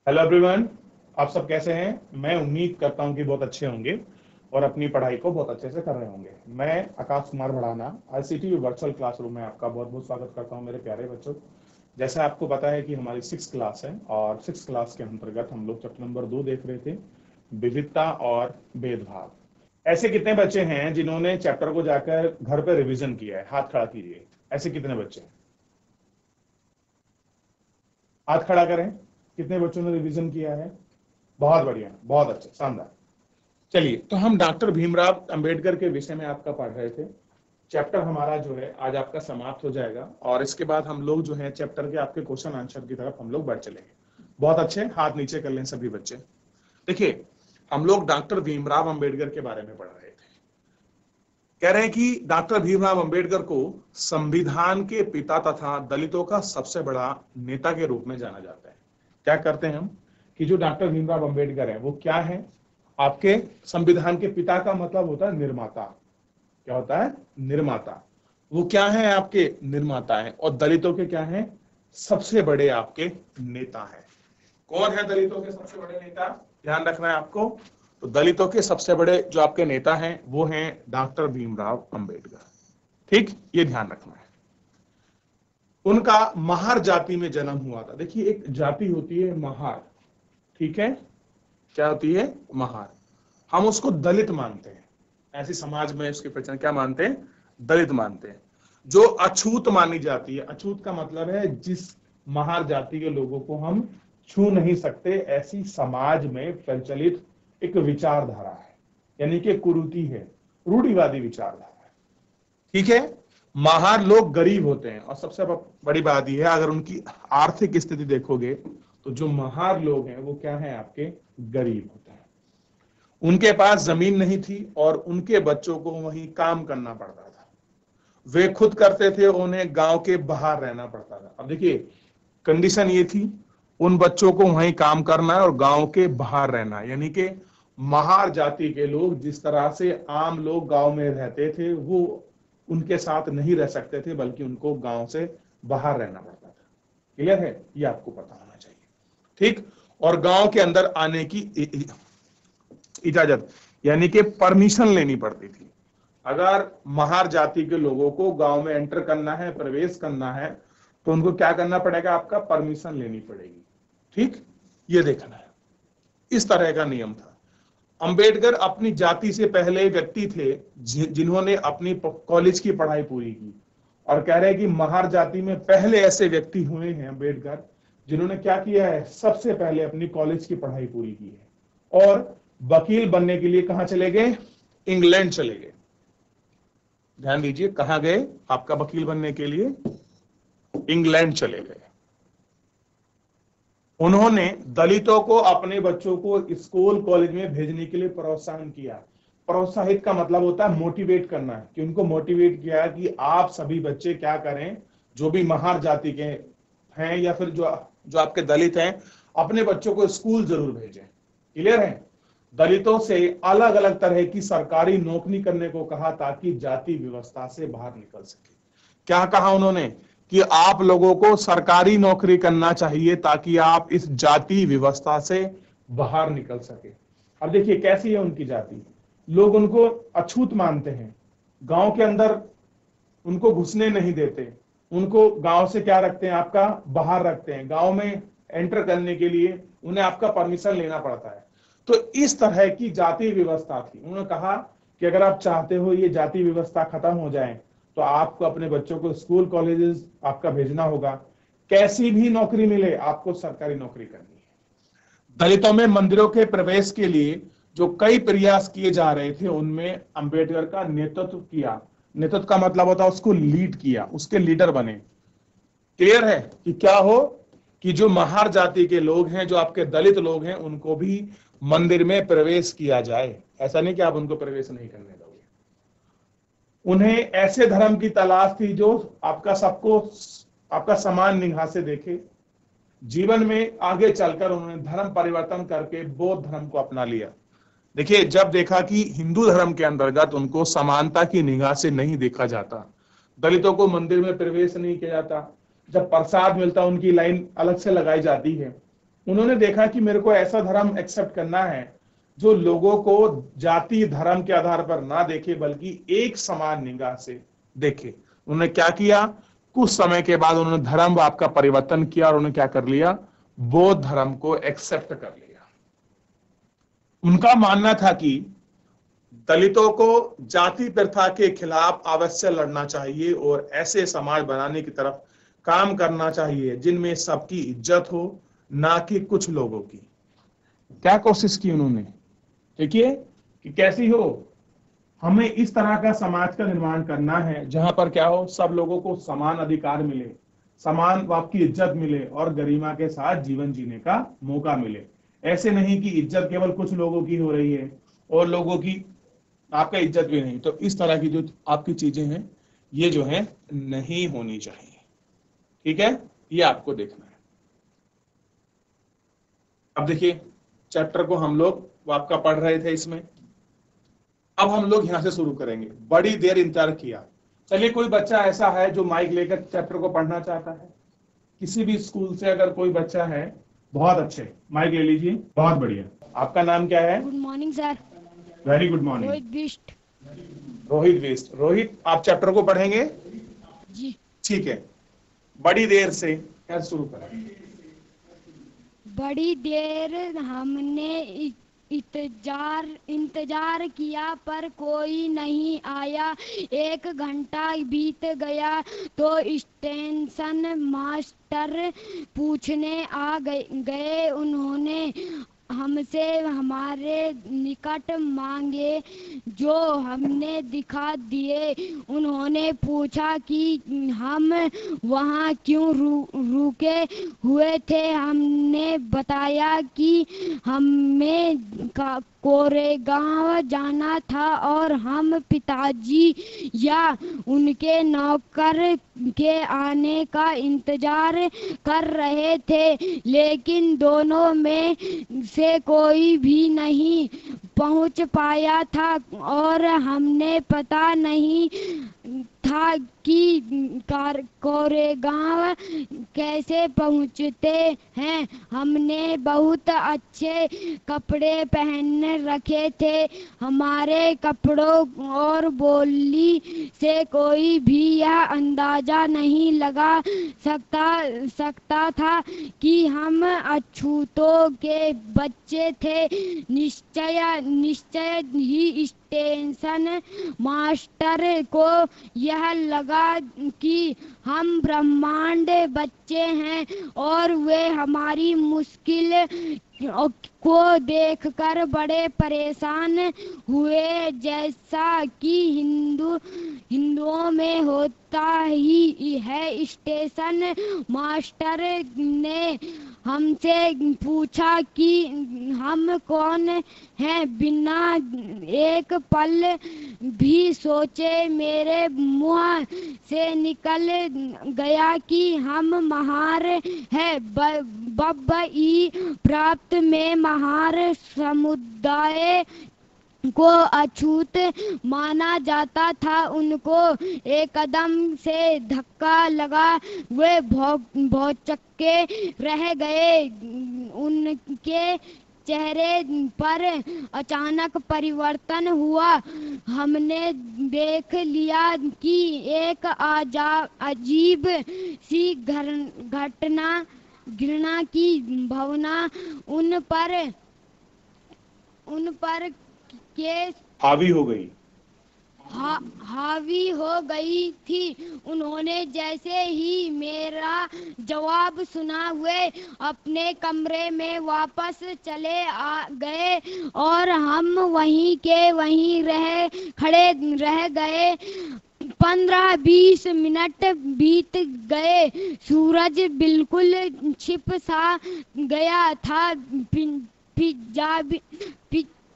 Hello everyone. आप सब कैसे हैं? मैं उम्मीद करता हूं कि बहुत अच्छे होंगे और अपनी पढ़ाई को बहुत अच्छे से कर रहे होंगे। मैं Akash Kumar Bhadana ICT virtual classroom में आपका बहुत बहुत स्वागत करता हूं मेरे प्यारे बच्चों। जैसा आपको पता है कि हमारी 6 क्लास है और 6 क्लास के अंतर्गत हम लोग चैप्टर नंबर 2 देख रहे थे, विविधता और भेदभाव। ऐसे कितने बच्चे हैं जिन्होंने चैप्टर को जाकर घर पर रिविजन किया है? हाथ खड़ा कीजिए। ऐसे कितने बच्चे हैं? हाथ खड़ा करें। कितने बच्चों ने रिवीजन किया है? बहुत बढ़िया, बहुत अच्छा, शानदार। चलिए, तो हम डॉक्टर भीमराव अंबेडकर के विषय में आपका पढ़ रहे थे। चैप्टर हमारा जो है आज आपका समाप्त हो जाएगा और इसके बाद हम लोग जो है चैप्टर के आपके क्वेश्चन आंसर की तरफ हम लोग बढ़ चलेंगे। बहुत अच्छे, हाथ नीचे कर लें सभी बच्चे। देखिए, हम लोग डॉक्टर भीमराव अंबेडकर के बारे में पढ़ रहे थे। कह रहे हैं कि डॉक्टर भीमराव अंबेडकर को संविधान के पिता तथा दलितों का सबसे बड़ा नेता के रूप में जाना जाता है। क्या करते हैं हम कि जो डॉक्टर भीमराव अंबेडकर है वो क्या है? आपके संविधान के पिता का मतलब होता है निर्माता। क्या होता है? निर्माता। वो क्या है? आपके निर्माता है। और दलितों के क्या है? सबसे बड़े आपके नेता है। कौन है दलितों के सबसे बड़े नेता? ध्यान रखना है आपको। तो दलितों के सबसे बड़े जो आपके नेता हैं वो हैं डॉक्टर भीमराव अंबेडकर। ठीक, ये ध्यान रखना है। उनका महार जाति में जन्म हुआ था। देखिए, एक जाति होती है महार, ठीक है? क्या होती है? महार। हम उसको दलित मानते हैं। ऐसी समाज में उसकी पहचान क्या मानते हैं? दलित मानते हैं। जो अछूत मानी जाती है, अछूत का मतलब है जिस महार जाति के लोगों को हम छू नहीं सकते, ऐसी समाज में प्रचलित एक विचारधारा है, यानी कि कुरीति है, रूढ़िवादी विचारधारा है। ठीक है? महार लोग गरीब होते हैं और सबसे बड़ी बात यह है, अगर उनकी आर्थिक स्थिति देखोगे तो जो महार लोग हैं वो क्या है? आपके गरीब होते हैं। उनके पास जमीन नहीं थी और उनके बच्चों को वहीं काम करना पड़ता था। वे खुद करते थे, उन्हें गांव के बाहर रहना पड़ता था। अब देखिए, कंडीशन ये थी, उन बच्चों को वहीं काम करना है और गांव के बाहर रहना है। यानी कि महार जाति के लोग जिस तरह से आम लोग गांव में रहते थे वो उनके साथ नहीं रह सकते थे, बल्कि उनको गांव से बाहर रहना पड़ता था। क्लियर है? ये आपको पता होना चाहिए। ठीक। और गांव के अंदर आने की इजाजत यानी कि परमिशन लेनी पड़ती थी। अगर महार जाति के लोगों को गांव में एंटर करना है, प्रवेश करना है, तो उनको क्या करना पड़ेगा? आपका परमिशन लेनी पड़ेगी। ठीक, ये देखना है। इस तरह का नियम था। अंबेडकर अपनी जाति से पहले व्यक्ति थे जिन्होंने अपनी कॉलेज की पढ़ाई पूरी की। और कह रहे हैं कि महार जाति में पहले ऐसे व्यक्ति हुए हैं अंबेडकर जिन्होंने क्या किया है? सबसे पहले अपनी कॉलेज की पढ़ाई पूरी की है और वकील बनने के लिए कहां चले गए? इंग्लैंड चले गए। ध्यान दीजिए, कहां गए? आपका वकील बनने के लिए इंग्लैंड चले गए। उन्होंने दलितों को अपने बच्चों को स्कूल कॉलेज में भेजने के लिए प्रोत्साहन किया। प्रोत्साहित का मतलब होता है मोटिवेट करना है, कि उनको मोटिवेट किया कि आप सभी बच्चे क्या करें, जो भी महार जाति के हैं या फिर जो जो आपके दलित हैं, अपने बच्चों को स्कूल जरूर भेजें। क्लियर है? दलितों से अलग अलग तरह की सरकारी नौकरी करने को कहा ताकि जाति व्यवस्था से बाहर निकल सके। क्या कहा उन्होंने? कि आप लोगों को सरकारी नौकरी करना चाहिए ताकि आप इस जाति व्यवस्था से बाहर निकल सके। अब देखिए कैसी है उनकी जाति। लोग उनको अछूत मानते हैं, गांव के अंदर उनको घुसने नहीं देते, उनको गांव से क्या रखते हैं? आपका बाहर रखते हैं। गांव में एंटर करने के लिए उन्हें आपका परमिशन लेना पड़ता है। तो इस तरह की जाति व्यवस्था थी। उन्होंने कहा कि अगर आप चाहते हो ये जाति व्यवस्था खत्म हो जाए तो आपको अपने बच्चों को स्कूल कॉलेजेस आपका भेजना होगा। कैसी भी नौकरी मिले, आपको सरकारी नौकरी करनी है। दलितों में मंदिरों के प्रवेश के लिए जो कई प्रयास किए जा रहे थे उनमें अंबेडकर का नेतृत्व किया। नेतृत्व का मतलब होता है उसको लीड किया, उसके लीडर बने। क्लियर है कि क्या हो कि जो महार जाति के लोग हैं, जो आपके दलित लोग हैं, उनको भी मंदिर में प्रवेश किया जाए। ऐसा नहीं कि आप उनको प्रवेश नहीं करने दोगे। उन्हें ऐसे धर्म की तलाश थी जो आपका सबको आपका समान निगाह से देखे। जीवन में आगे चलकर उन्होंने धर्म परिवर्तन करके बौद्ध धर्म को अपना लिया। देखिए, जब देखा कि हिंदू धर्म के अंतर्गत उनको समानता की निगाह से नहीं देखा जाता, दलितों को मंदिर में प्रवेश नहीं किया जाता, जब प्रसाद मिलता उनकी लाइन अलग से लगाई जाती है, उन्होंने देखा कि मेरे को ऐसा धर्म एक्सेप्ट करना है जो लोगों को जाति धर्म के आधार पर ना देखे बल्कि एक समान निगाह से देखे। उन्होंने क्या किया, कुछ समय के बाद उन्होंने धर्म आपका परिवर्तन किया और उन्होंने क्या कर लिया, बौद्ध धर्म को एक्सेप्ट कर लिया। उनका मानना था कि दलितों को जाति प्रथा के खिलाफ अवश्य लड़ना चाहिए और ऐसे समाज बनाने की तरफ काम करना चाहिए जिनमें सबकी इज्जत हो, ना कि कुछ लोगों की। क्या कोशिश की उन्होंने, देखिए कि कैसी हो, हमें इस तरह का समाज का निर्माण करना है जहां पर क्या हो, सब लोगों को समान अधिकार मिले, समान आपकी इज्जत मिले और गरिमा के साथ जीवन जीने का मौका मिले। ऐसे नहीं कि इज्जत केवल कुछ लोगों की हो रही है और लोगों की आपका इज्जत भी नहीं। तो इस तरह की जो आपकी चीजें हैं ये जो है नहीं होनी चाहिए। ठीक है, ये आपको देखना है। अब देखिए चैप्टर को हम लोग वो आपका पढ़ रहे थे इसमें, अब हम लोग यहां से शुरू करेंगे। बड़ी देर इंतजार किया। चलिए कोई बच्चा ऐसा है जो माइक लेकर चैप्टर को पढ़ना चाहता है, किसी भी स्कूल से अगर कोई बच्चा है, बहुत अच्छे, माइक ले लीजिए। बहुत बढ़िया, आपका नाम क्या है? Good morning sir. Very good morning. Rohit Bisht. Rohit Bisht. Rohit, आप चैप्टर को पढ़ेंगे? जी ठीक है, बड़ी देर से कैसे शुरू करें? बड़ी देर हमने इंतजार किया पर कोई नहीं आया। 1 घंटा बीत गया तो स्टेशन मास्टर पूछने आ गए। उन्होंने हमसे हमारे निकट मांगे जो हमने दिखा दिए। उन्होंने पूछा कि हम वहाँ क्यों रुके हुए थे। हमने बताया कि हमें कोरेगांव जाना था और हम पिताजी या उनके नौकर के आने का इंतजार कर रहे थे, लेकिन दोनों में से कोई भी नहीं पहुंच पाया था और हमने पता नहीं था कि कोरेगांव कैसे पहुंचते हैं। हमने बहुत अच्छे कपड़े पहन रखे थे। हमारे कपड़ों और बोली से कोई भी यह अंदाजा नहीं लगा सकता था कि हम अछूतों के बच्चे थे। निश्चय ही स्टेशन मास्टर को यह लगा कि हम ब्रह्मांड बच्चे हैं और वे हमारी मुश्किल को देखकर बड़े परेशान हुए। जैसा कि हिंदुओं में होता ही है, स्टेशन मास्टर ने हमसे पूछा कि हम कौन हैं। बिना एक पल भी सोचे मेरे मुंह से निकल गया कि हम महार हैं। बब्बई प्राप्त में महार समुदाय को अछूत माना जाता था। उनको एकदम से धक्का लगा, वे भौचक्के रह गए। उनके चेहरे पर अचानक परिवर्तन हुआ। हमने देख लिया कि एक अजीब सी घृणा की भावना उन पर के हावी हो गई। हावी हो गई थी। उन्होंने जैसे ही मेरा जवाब सुना हुए अपने कमरे में वापस चले गए और हम वहीं के वहीं खड़े रह गए। 15-20 मिनट बीत गए। सूरज बिल्कुल छिप सा गया था।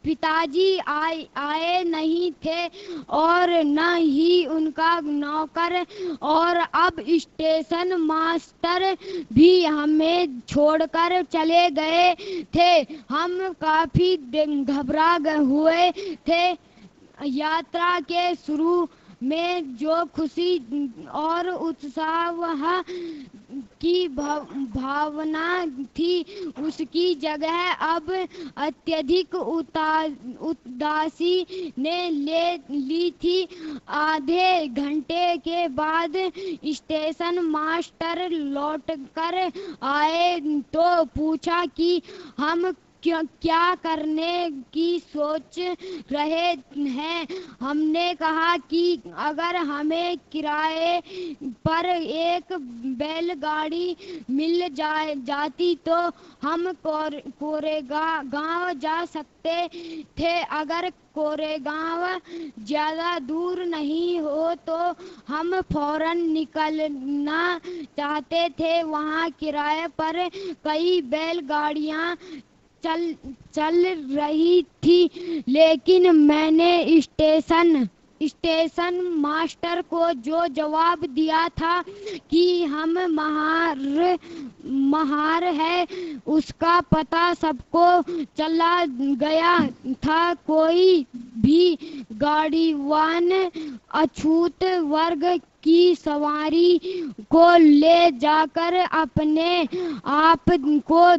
पिताजी आए नहीं थे और न ही उनका नौकर, और अब स्टेशन मास्टर भी हमें छोड़कर चले गए थे। हम काफी घबरा हुए थे। यात्रा के शुरू में जो खुशी और उत्साह की भावना थी, उसकी जगह अब अत्यधिक उदासी ने ले ली थी। आधे घंटे के बाद स्टेशन मास्टर लौटकर आए तो पूछा कि हम क्या करने की सोच रहे हैं। हमने कहा कि अगर हमें किराए पर एक बैलगाड़ी मिल जाती तो हम कोरेगांव जा सकते थे। अगर कोरेगांव ज्यादा दूर नहीं हो तो हम फौरन निकलना चाहते थे। वहाँ किराए पर कई बैलगाड़ियाँ चल रही थी, लेकिन मैंने स्टेशन मास्टर को जो जवाब दिया था कि हम महार है, उसका पता सबको चला गया था। कोई भी गाड़ीवान अछूत वर्ग की सवारी को ले जाकर अपने आप को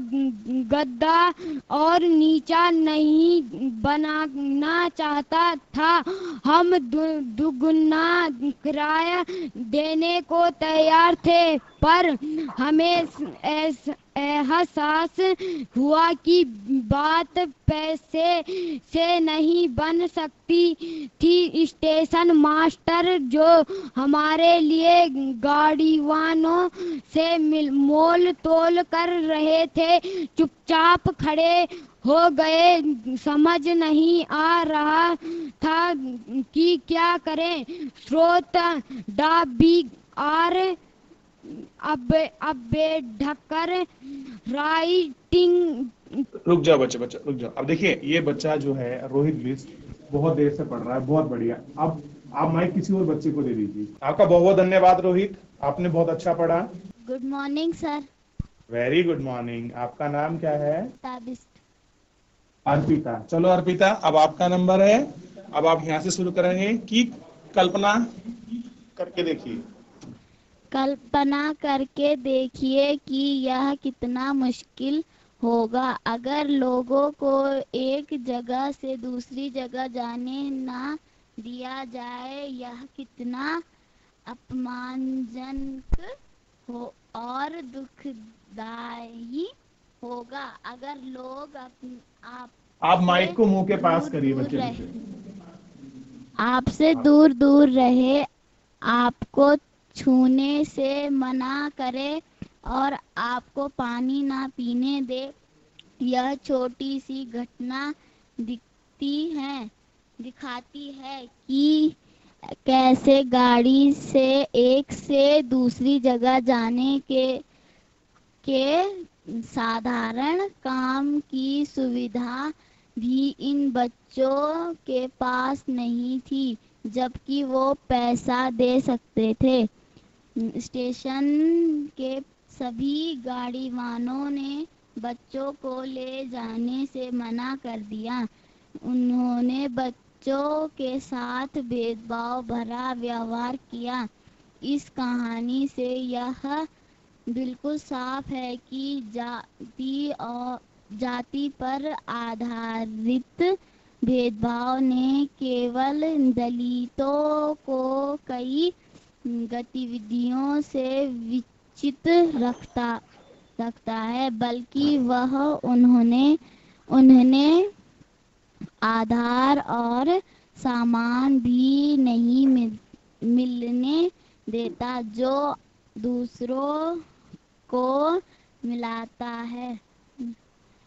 गद्दा और नीचा नहीं बनाना चाहता था। हम दुगुना किराया देने को तैयार थे, पर हमें एहसास हुआ कि बात पैसे से नहीं बन सकती थी। स्टेशन मास्टर जो हमारे लिए गाड़ीवानों से मोल तोल कर रहे थे, चुपचाप खड़े हो गए। समझ नहीं आ रहा था कि क्या करें। स्रोत WR अम्बेडकर राइटिंग। रुक जाओ बच्चे, रुक जाओ। अब देखिए, ये बच्चा जो है रोहित बिष्ट, बहुत देर से पढ़ रहा है, बहुत बढ़िया। अब आप माइक किसी और बच्चे को दे दीजिए। आपका बहुत बहुत धन्यवाद रोहित, आपने बहुत अच्छा पढ़ा। Good morning sir. Very good morning. आपका नाम क्या है? ताबिस्ट। अर्पिता। चलो अर्पिता, अब आपका नंबर है। अब आप यहाँ से शुरू करेंगे कि कल्पना करके देखिए। कल्पना करके देखिए कि यह कितना मुश्किल होगा अगर लोगों को एक जगह से दूसरी जगह जाने ना दिया जाए। यह कितना अपमानजनक हो और दुखदाई होगा अगर लोग आप माइक को मुंह के पास करिए बच्चे। आपसे दूर दूर रहे, आपको छूने से मना करे और आपको पानी ना पीने दे। यह छोटी सी घटना दिखाती है कि कैसे गाड़ी से एक से दूसरी जगह जाने के साधारण काम की सुविधा भी इन बच्चों के पास नहीं थी, जबकि वो पैसा दे सकते थे। स्टेशन के सभी गाड़ीवानों ने बच्चों को ले जाने से मना कर दिया। उन्होंने बच्चों के साथ भेदभाव भरा व्यवहार किया। इस कहानी से यह बिल्कुल साफ है कि जाति पर आधारित भेदभाव ने केवल दलितों को कई गतिविधियों से वंचित रखता है, बल्कि वह उन्हें आधार और सामान भी नहीं मिलने देता जो दूसरों को मिलाता है।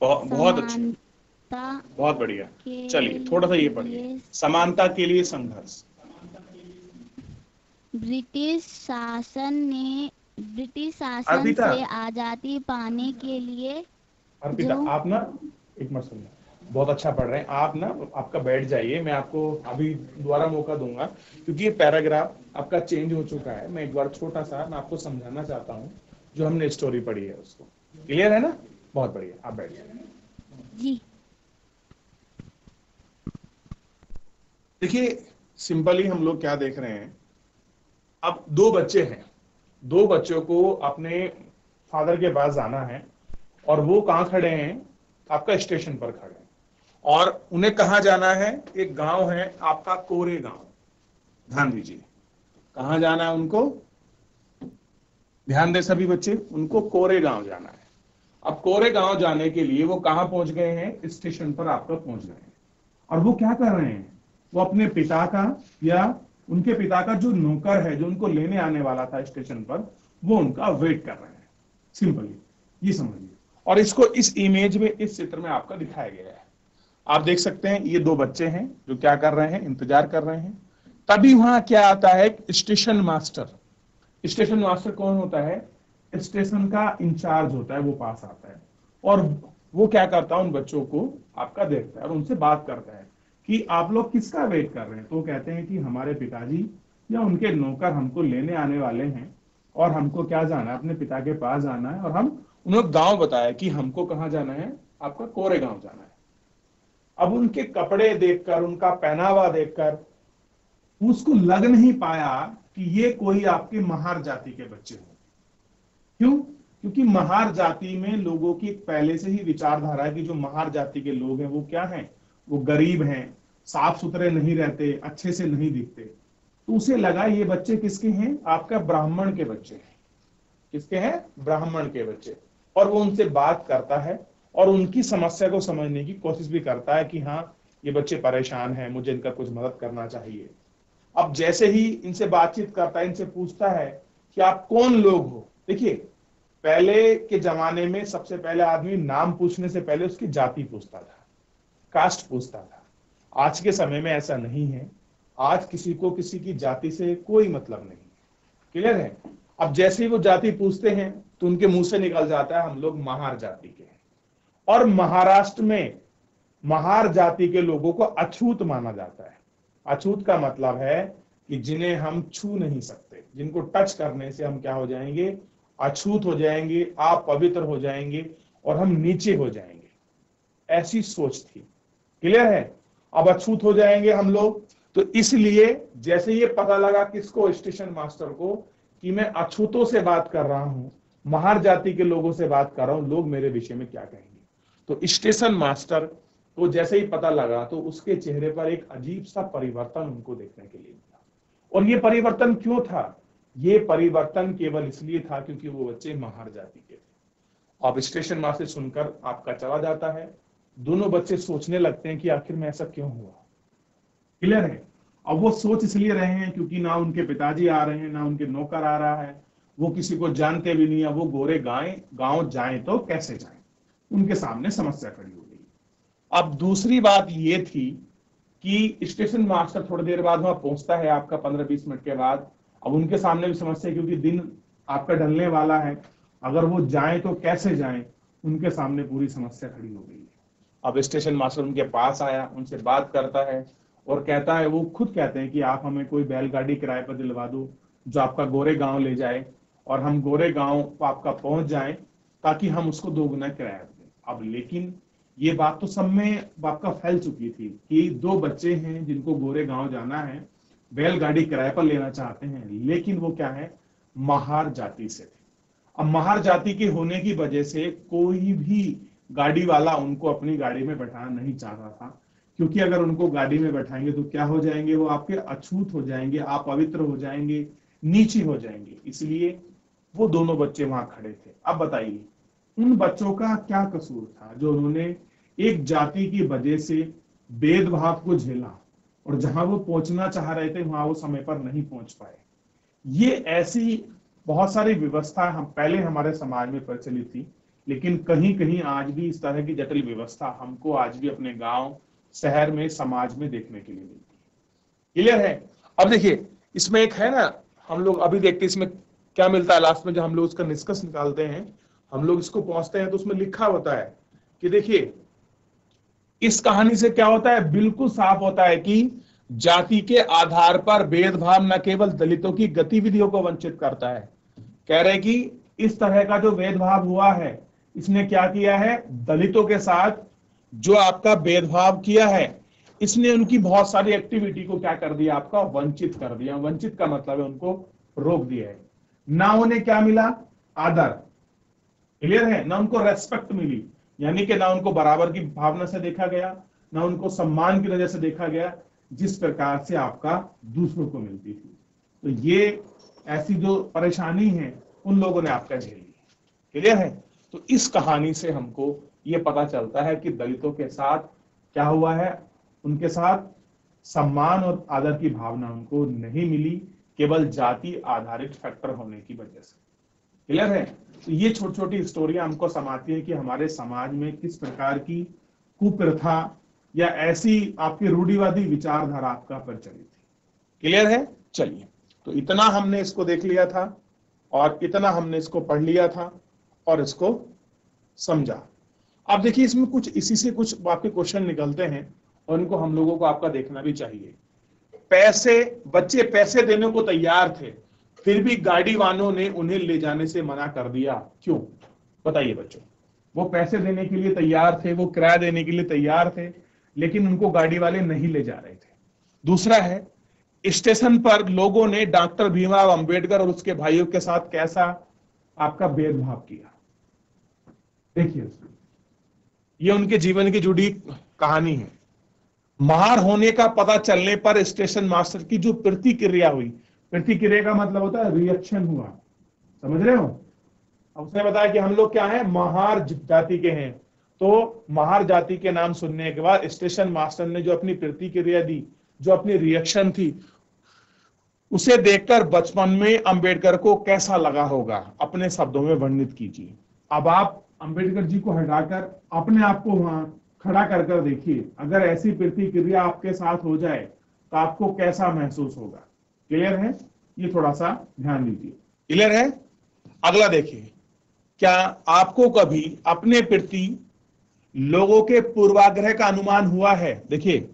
बहुत अच्छा, बहुत बढ़िया। चलिए थोड़ा सा ये पढ़िए। समानता के लिए संघर्ष। ब्रिटिश शासन से आजादी पाने के लिए। अर्पिता, आप ना एक मिनट सुनिए, बहुत अच्छा पढ़ रहे हैं आप ना। आपका बैठ जाइए, मैं आपको अभी दोबारा मौका दूंगा क्योंकि ये पैराग्राफ आपका चेंज हो चुका है। मैं एक बार छोटा सा मैं आपको समझाना चाहता हूँ जो हमने स्टोरी पढ़ी है उसको। क्लियर है ना? बहुत बढ़िया, आप बैठ जाइए जी। देखिए, सिंपली हम लोग क्या देख रहे हैं, अब दो बच्चे हैं, दो बच्चों को अपने फादर के पास जाना है और वो कहाँ खड़े हैं, आपका स्टेशन पर खड़े हैं और उन्हें कहाँ जाना है, एक गांव है आपका कोरे गांव। ध्यान दीजिए, कहाँ जाना है उनको, ध्यान दे सभी बच्चे, उनको कोरे गांव जाना है। अब कोरे गांव जाने के लिए वो कहाँ पहुंच गए हैं, स्टेशन पर आपका पहुंच गए हैं। और वो क्या कर रहे हैं, वो अपने पिता का या उनके पिता का जो नौकर है जो उनको लेने आने वाला था स्टेशन पर, वो उनका वेट कर रहे हैं। सिंपली ये समझिए। और इसको इस इमेज में, इस चित्र में आपका दिखाया गया है। आप देख सकते हैं ये दो बच्चे हैं जो क्या कर रहे हैं, इंतजार कर रहे हैं। तभी वहां क्या आता है, स्टेशन मास्टर। स्टेशन मास्टर कौन होता है, स्टेशन का इंचार्ज होता है, वो पास आता है और वो क्या करता है, उन बच्चों को आपका देखता है और उनसे बात करता है कि आप लोग किसका वेट कर रहे हैं। तो वो कहते हैं कि हमारे पिताजी या उनके नौकर हमको लेने आने वाले हैं और हमको क्या जाना है, अपने पिता के पास जाना है। और हम उन्होंने गांव बताया कि हमको कहाँ जाना है, आपका कोरे गांव जाना है। अब उनके कपड़े देखकर, उनका पहनावा देखकर उसको लग नहीं पाया कि ये कोई आपके महार जाति के बच्चे हो। क्यों, क्योंकि महार जाति में लोगों की पहले से ही विचारधारा है कि जो महार जाति के लोग हैं वो क्या हैं, वो गरीब हैं, साफ सुथरे नहीं रहते, अच्छे से नहीं दिखते। तो उसे लगा ये बच्चे किसके हैं, आपका ब्राह्मण के बच्चे हैं। किसके हैं, ब्राह्मण के बच्चे। और वो उनसे बात करता है और उनकी समस्या को समझने की कोशिश भी करता है कि हाँ ये बच्चे परेशान हैं, मुझे इनका कुछ मदद करना चाहिए। अब जैसे ही इनसे बातचीत करता है, इनसे पूछता है कि आप कौन लोग हो। देखिए, पहले के जमाने में सबसे पहले आदमी नाम पूछने से पहले उसकी जाति पूछता था, कास्ट पूछता था। आज के समय में ऐसा नहीं है। आज किसी को किसी की जाति से कोई मतलब नहीं। क्लियर है। अब जैसे ही वो जाति पूछते हैं तो उनके मुंह से निकल जाता है हम लोग महार जाति के हैं। और महाराष्ट्र में महार जाति के लोगों को अछूत माना जाता है। अछूत का मतलब है कि जिन्हें हम छू नहीं सकते, जिनको टच करने से हम क्या हो जाएंगे, अछूत हो जाएंगे, आप पवित्र हो जाएंगे और हम नीचे हो जाएंगे। ऐसी सोच थी। क्लियर है। अब अछूत हो जाएंगे हम लोग, तो इसलिए जैसे ये पता लगा किसको, स्टेशन मास्टर को, कि मैं अछूतों से बात कर रहा हूं, महार जाति के लोगों से बात कर रहा हूं, लोग मेरे विषय में क्या कहेंगे। तो स्टेशन मास्टर को जैसे ही पता लगा तो उसके चेहरे पर एक अजीब सा परिवर्तन उनको देखने के लिए मिला। और ये परिवर्तन क्यों था, ये परिवर्तन केवल इसलिए था क्योंकि वो बच्चे महार जाति के थे। अब स्टेशन मास्टर सुनकर आपका चला जाता है। दोनों बच्चे सोचने लगते हैं कि आखिर में ऐसा क्यों हुआ। क्लियर है। अब वो सोच इसलिए रहे हैं क्योंकि ना उनके पिताजी आ रहे हैं, ना उनके नौकर आ रहा है, वो किसी को जानते भी नहीं है। वो गोरे गांव जाएं तो कैसे जाएं, उनके सामने समस्या खड़ी हो गई। अब दूसरी बात ये थी कि स्टेशन मास्टर थोड़ी देर बाद वहां पहुंचता है, आपका 15-20 मिनट के बाद। अब उनके सामने भी समस्या, क्योंकि दिन आपका ढलने वाला है, अगर वो जाएं तो कैसे जाएं, उनके सामने पूरी समस्या खड़ी हो गई है। अब स्टेशन मास्टर उनके पास आया, उनसे बात करता है और कहता है, वो खुद कहते हैं कि आप हमें कोई बैलगाड़ी किराए पर दिलवा दो जो आपका गोरे गांव ले जाए और हम गोरे गांव आपका पहुंच जाएं ताकि हम उसको 2 गुना किराया दें। अब लेकिन ये बात तो सब में आपका फैल चुकी थी कि 2 बच्चे हैं जिनको गोरे गांव जाना है, बैलगाड़ी किराए पर लेना चाहते हैं, लेकिन वो क्या है, महार जाति से थे। अब महार जाति के होने की वजह से कोई भी गाड़ी वाला उनको अपनी गाड़ी में बैठाना नहीं चाह रहा था, क्योंकि अगर उनको गाड़ी में बैठाएंगे तो क्या हो जाएंगे, वो आपके अछूत हो जाएंगे, आप पवित्र हो जाएंगे, नीची हो जाएंगे। इसलिए वो दोनों बच्चे वहां खड़े थे। अब बताइए उन बच्चों का क्या कसूर था जो उन्होंने एक जाति की वजह से भेदभाव को झेला और जहां वो पहुंचना चाह रहे थे वहां वो समय पर नहीं पहुंच पाए। ये ऐसी बहुत सारी व्यवस्था हम पहले हमारे समाज में प्रचलित थी, लेकिन कहीं कहीं आज भी इस तरह की जटिल व्यवस्था हमको आज भी अपने गांव, शहर में, समाज में देखने के लिए मिलती है। क्लियर है। अब देखिए इसमें एक है ना, हम लोग अभी देखते हैं इसमें क्या मिलता है लास्ट में, जब हम लोग उसका निष्कर्ष निकालते हैं, हम लोग इसको पहुंचते हैं तो उसमें लिखा होता है कि देखिए इस कहानी से क्या होता है, बिल्कुल साफ होता है कि जाति के आधार पर भेदभाव न केवल दलितों की गतिविधियों को वंचित करता है, कह रहे कि इस तरह का जो भेदभाव हुआ है इसने क्या किया है, दलितों के साथ जो आपका भेदभाव किया है, इसने उनकी बहुत सारी एक्टिविटी को क्या कर दिया, आपका वंचित कर दिया। वंचित का मतलब है उनको रोक दिया है। ना उन्हें क्या मिला, आदर, क्लियर है, ना उनको रेस्पेक्ट मिली, यानी कि ना उनको बराबर की भावना से देखा गया, ना उनको सम्मान की नजर से देखा गया जिस प्रकार से आपका दूसरों को मिलती थी। तो ये ऐसी जो परेशानी है उन लोगों ने आपका झेली, क्लियर है। तो इस कहानी से हमको ये पता चलता है कि दलितों के साथ क्या हुआ है, उनके साथ सम्मान और आदर की भावना उनको नहीं मिली, केवल जाति आधारित फैक्टर होने की वजह से, क्लियर है। तो ये छोटी छोटी स्टोरियां हमको समाती है कि हमारे समाज में किस प्रकार की कुप्रथा या ऐसी आपकी रूढ़िवादी विचारधारा आपका प्रचलित थी, क्लियर है। चलिए, तो इतना हमने इसको देख लिया था और इतना हमने इसको पढ़ लिया था और इसको समझा। अब देखिए, इसमें कुछ इसी से कुछ आपके क्वेश्चन निकलते हैं और इनको हम लोगों को आपका देखना भी चाहिए। बच्चे पैसे देने को तैयार थे, फिर भी गाड़ी वालों ने उन्हें ले जाने से मना कर दिया, क्यों? बताइए बच्चों। वो पैसे देने के लिए तैयार थे, वो किराया देने के लिए तैयार थे, लेकिन उनको गाड़ी वाले नहीं ले जा रहे थे। दूसरा है, स्टेशन पर लोगों ने डॉक्टर भीमराव अंबेडकर और उसके भाइयों के साथ कैसा आपका भेदभाव किया। देखिए, ये उनके जीवन की जुड़ी कहानी है। मार होने का पता चलने पर स्टेशन मास्टर की जो प्रतिक्रिया हुई, प्रतिक्रिया का मतलब होता है रिएक्शन हुआ, समझ रहे हो। अब उसने बताया कि हम लोग क्या है, महार जाति के हैं। तो महार जाति के नाम सुनने के बाद स्टेशन मास्टर ने जो अपनी प्रतिक्रिया दी, जो अपनी रिएक्शन थी, उसे देखकर बचपन में अंबेडकर को कैसा लगा होगा, अपने शब्दों में वर्णित कीजिए। अब आप अंबेडकर जी को हटाकर अपने आप को वहां खड़ा कर कर देखिए, अगर ऐसी प्रतिक्रिया आपके साथ हो जाए तो आपको कैसा महसूस होगा। क्लियर है, ये थोड़ा सा ध्यान दीजिए। क्लियर है। अगला देखिए, क्या आपको कभी अपने प्रति लोगों के पूर्वाग्रह का अनुमान हुआ है? देखिए,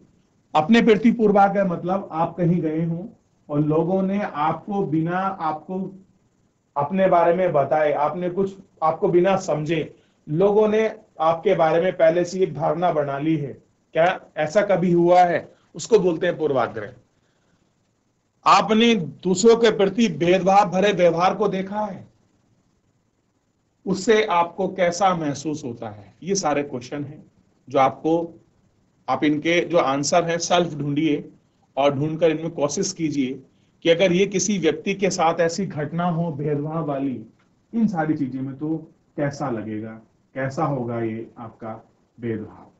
अपने प्रति पूर्वाग्रह मतलब आप कहीं गए हो और लोगों ने आपको बिना आपको अपने बारे में बताए, आपने कुछ आपको बिना समझे लोगों ने आपके बारे में पहले से एक धारणा बना ली है, क्या ऐसा कभी हुआ है? उसको बोलते हैं पूर्वाग्रह। आपने दूसरों के प्रति भेदभाव भरे व्यवहार को देखा है, उससे आपको कैसा महसूस होता है? ये सारे क्वेश्चन हैं जो आप इनके जो आंसर है सेल्फ ढूंढिए और ढूंढकर इनमें कोशिश कीजिए कि अगर ये किसी व्यक्ति के साथ ऐसी घटना हो भेदभाव वाली, इन सारी चीजें में तो कैसा लगेगा, कैसा होगा ये आपका भेदभाव।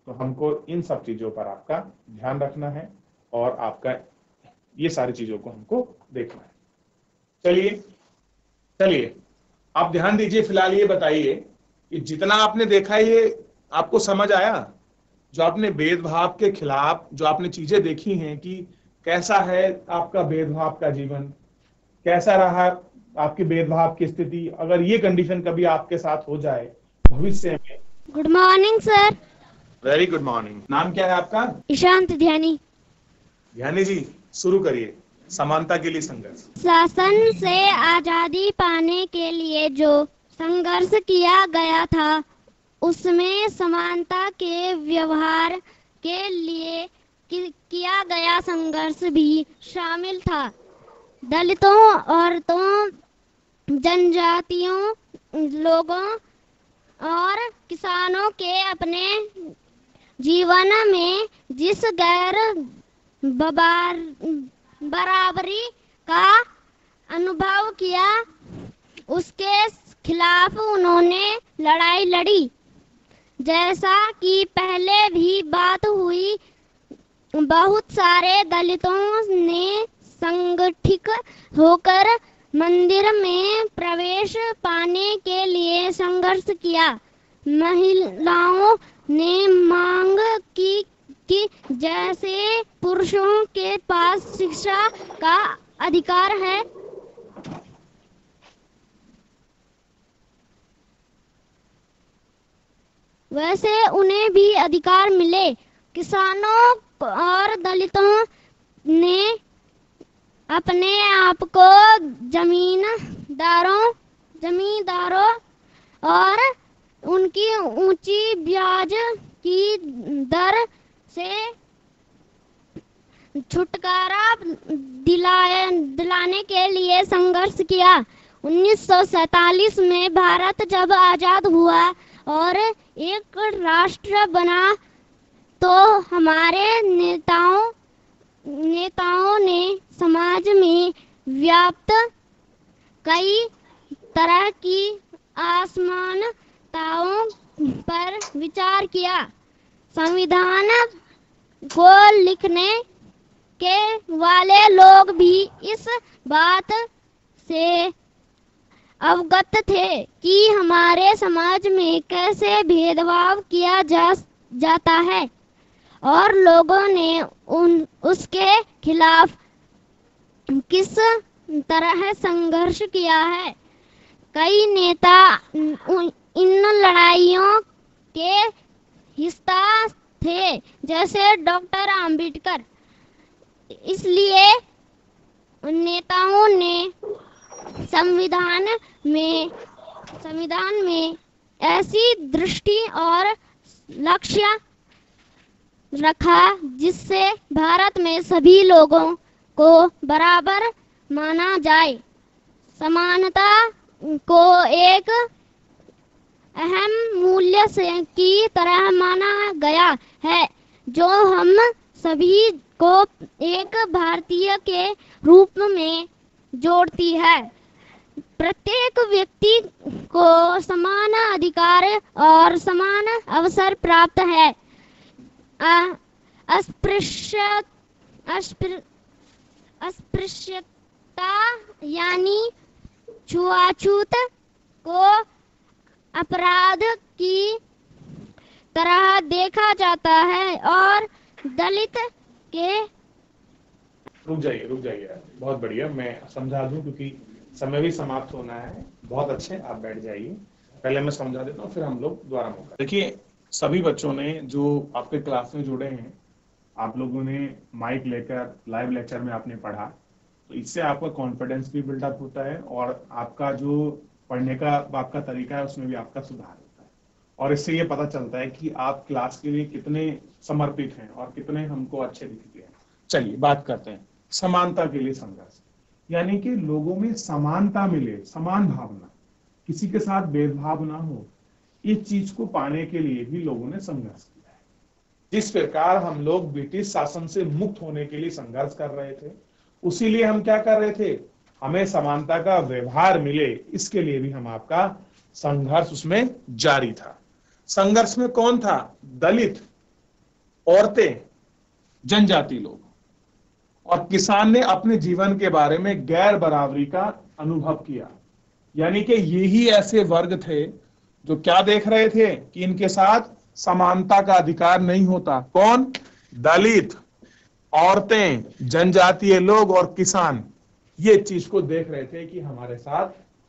तो हमको इन सब चीजों पर आपका ध्यान रखना है और आपका ये सारी चीजों को हमको देखना है। चलिए आप ध्यान दीजिए। फिलहाल ये बताइए कि जितना आपने देखा ये आपको समझ आया? जो आपने भेदभाव के खिलाफ जो आपने चीजें देखी हैं कि कैसा है आपका भेदभाव का जीवन, कैसा रहा आपकी भेदभाव की स्थिति, अगर ये कंडीशन कभी आपके साथ हो जाए भविष्य में। Good morning sir. Very good morning. नाम क्या है आपका? ईशांत ध्यानी। ध्यानी जी, शुरू करिए। समानता के लिए संघर्ष। शासन से आजादी पाने के लिए जो संघर्ष किया गया था, उसमें समानता के व्यवहार के लिए किया गया संघर्ष भी शामिल था। दलितों, औरतों, जनजातियों, लोगों और किसानों के अपने जीवन में जिस गैर बराबरी का अनुभव किया, उसके खिलाफ उन्होंने लड़ाई लड़ी। जैसा कि पहले भी बात हुई, बहुत सारे दलितों ने संगठित होकर मंदिर में प्रवेश पाने के लिए संघर्ष किया। महिलाओं ने मांग की कि जैसे पुरुषों के पास शिक्षा का अधिकार है, वैसे उन्हें भी अधिकार मिले। किसानों और दलितों ने अपने आप को जमींदारों और उनकी ऊंची ब्याज की दर से छुटकारा दिलाने के लिए संघर्ष किया। 1947 में भारत जब आजाद हुआ और एक राष्ट्र बना तो हमारे नेताओं ने समाज में व्याप्त कई तरह की असमानताओं पर विचार किया। संविधान को लिखने के वाले लोग भी इस बात से अवगत थे कि हमारे समाज में कैसे भेदभाव किया जाता है और लोगों ने उसके खिलाफ किस तरह संघर्ष किया है। कई नेता इन लड़ाइयों के हिस्सा थे, जैसे डॉक्टर अंबेडकर। इसलिए नेताओं ने संविधान में ऐसी दृष्टि और लक्ष्य रखा जिससे भारत में सभी लोगों को बराबर माना जाए। समानता को एक अहम मूल्य की तरह माना गया है जो हम सभी को एक भारतीय के रूप में जोड़ती है। प्रत्येक व्यक्ति को समान अधिकार और समान अवसर प्राप्त है। अस्पृश्यता यानी छुआछूत को अपराध की तरह देखा जाता है और दलित के रुक जाइए बहुत बढ़िया, मैं समझा दूं क्योंकि समय भी समाप्त होना है। बहुत अच्छे, आप बैठ जाइए। पहले मैं समझा देता हूँ, फिर हम लोग दोबारा मौका। देखिए, सभी बच्चों ने जो आपके क्लास में जुड़े हैं, आप लोगों ने माइक लेकर लाइव लेक्चर में आपने पढ़ा, तो इससे आपका कॉन्फिडेंस भी बिल्डअप होता है और आपका जो पढ़ने का आपका तरीका है उसमें भी आपका सुधार होता है। और इससे ये पता चलता है कि आप क्लास के लिए कितने समर्पित हैं और कितने हमको अच्छे दिखते हैं। चलिए बात करते हैं समानता के लिए संघर्ष, यानी कि लोगों में समानता मिले, समान भावना, किसी के साथ भेदभाव ना हो। इस चीज को पाने के लिए भी लोगों ने संघर्ष किया है। जिस प्रकार हम लोग ब्रिटिश शासन से मुक्त होने के लिए संघर्ष कर रहे थे, उसी लिए हम क्या कर रहे थे, हमें समानता का व्यवहार मिले, इसके लिए भी हम आपका संघर्ष उसमें जारी था। संघर्ष में कौन था? दलित, औरतें, जनजाति लोग और किसान ने अपने जीवन के बारे में गैर बराबरी का अनुभव किया। यानी कि यही ऐसे वर्ग थे जो क्या देख रहे थे कि इनके साथ समानता का अधिकार नहीं होता। कौन? दलित, औरतें, जनजातीय लोग और किसान ये चीज को देख रहे थे कि हमारे साथ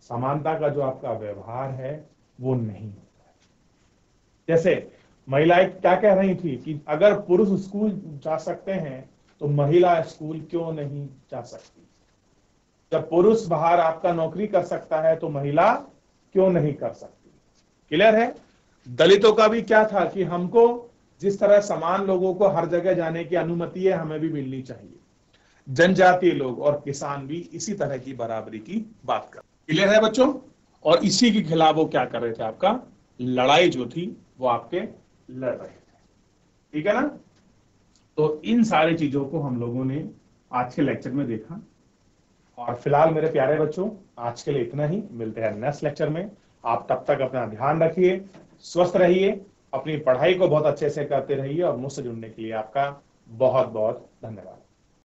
समानता का जो आपका व्यवहार है वो नहीं होता है। जैसे महिलाएं क्या कह रही थी कि अगर पुरुष स्कूल जा सकते हैं तो महिला स्कूल क्यों नहीं जा सकती? जब पुरुष बाहर आपका नौकरी कर सकता है तो महिला क्यों नहीं कर सकती? क्लियर है? दलितों का भी क्या था कि हमको जिस तरह समान लोगों को हर जगह जाने की अनुमति है, हमें भी मिलनी चाहिए। जनजातीय लोग और किसान भी इसी तरह की बराबरी की बात कर। क्लियर है बच्चों? और इसी के खिलाफ वो क्या कर रहे थे, आपका लड़ाई जो थी वो आपके लड़ रहे थे। ठीक है ना? तो इन सारी चीजों को हम लोगों ने आज के लेक्चर में देखा। और फिलहाल मेरे प्यारे बच्चों, आज के लिए इतना ही। मिलते हैं नेक्स्ट लेक्चर में। आप तब तक अपना ध्यान रखिए, स्वस्थ रहिए, अपनी पढ़ाई को बहुत अच्छे से करते रहिए और मुझसे जुड़ने के लिए आपका बहुत बहुत धन्यवाद।